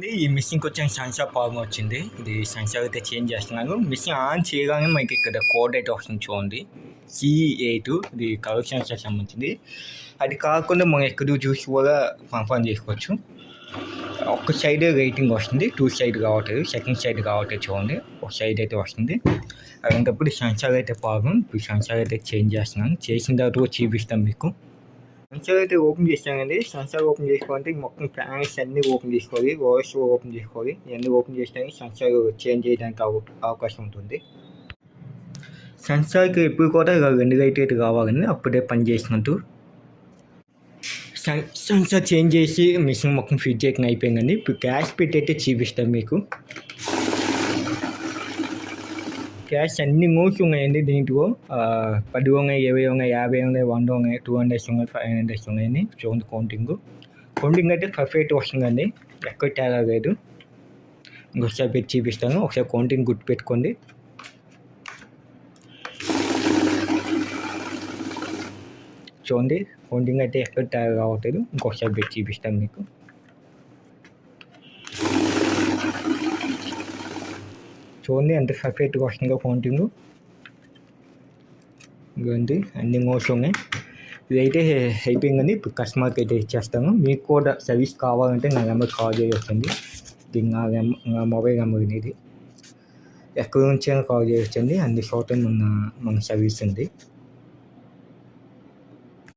ఈ మిషన్కి వచ్చిన సెన్సార్ ప్రాబ్లం వచ్చింది. ఇది సెన్సార్ అయితే చేంజ్ చేస్తున్నాను. మిషన్ ఆన్ చేయగానే మనకి ఇక్కడ కోడ్ అయితే వస్తుంది చూడండి, C8. ఇది కలర్ సెన్సార్ సంబంధించింది. అది కాకుండా మనం ఎక్కడ చూసి కూడా కన్ఫర్మ్ చేసుకోవచ్చు. ఒక సైడ్ రేటింగ్ వస్తుంది, 2 సైడ్ కావట్లేదు, సెకండ్ సైడ్ కావట్లేదు చూడండి, ఒక సైడ్ అయితే వస్తుంది. అలాంటప్పుడు సెన్సార్ అయితే ప్రాబ్లం. ఇప్పుడు సెన్సార్ అయితే చేంజ్ చేస్తున్నాను. చేసిన తర్వాత కూడా చూపిస్తాను మీకు. సెన్సార్ అయితే ఓపెన్ చేసానండి. సెన్సార్ ఓపెన్ చేసుకోవాలంటే మొత్తం ప్యానల్స్ అన్నీ ఓపెన్ చేసుకోవాలి, వాయిస్ ఓపెన్ చేసుకోవాలి. ఇవన్నీ ఓపెన్ చేసినా సెన్సార్ చేంజ్ చేయడానికి అవకాశం ఉంటుంది. సెన్సార్కి ఎప్పుడు కూడా 2 లైట్ అయితే కావాలని అప్పుడే పని చేసినట్టు. సెన్సార్ చేంజ్ చేసి మిషన్ మొత్తం ఫిట్ చేయడం అయిపోయిందండి. ఇప్పుడు క్యాష్ పెట్టి అయితే చూపిస్తాను మీకు. క్యాష్ అన్ని మోడ్స్ ఉన్నాయండి దీంట్లో. 10 ఉన్నాయి, 20 ఉన్నాయి, 50 ఉన్నాయి, 100 ఉన్నాయి, 200 ఉన్నాయి, 500 ఉన్నాయండి. చూడండి కౌంటింగ్ అయితే పర్ఫెక్ట్ వస్తుందండి, ఎక్కడ తేడా లేదు. ఇంకొకసారి పెట్టి చూపిస్తాను, ఒకసారి కౌంటింగ్ గుర్తు పెట్టుకోండి. చూడండి కౌంటింగ్ అయితే ఎక్కడ తేడా రావట్లేదు. ఇంకొకసారి పెట్టి చూపిస్తాను మీకు. చూడండి ఎంత పర్ఫెక్ట్గా వస్తుందో కౌంటింగ్. ఇదిగోండి అన్ని మోడ్స్ ఉన్నాయి. ఇదైతే అయిపోయిందని ఇప్పుడు కస్టమర్కి అయితే ఇచ్చేస్తాను. మీకు కూడా సర్వీస్ కావాలంటే నా నెంబర్ కాల్ చేయవచ్చండి. ఇది నా మొబైల్ నెంబర్ ఇది. ఎక్కడి నుంచి కాల్ చేయవచ్చండి, అన్ని చోట్ల మన సర్వీస్ ఉంది.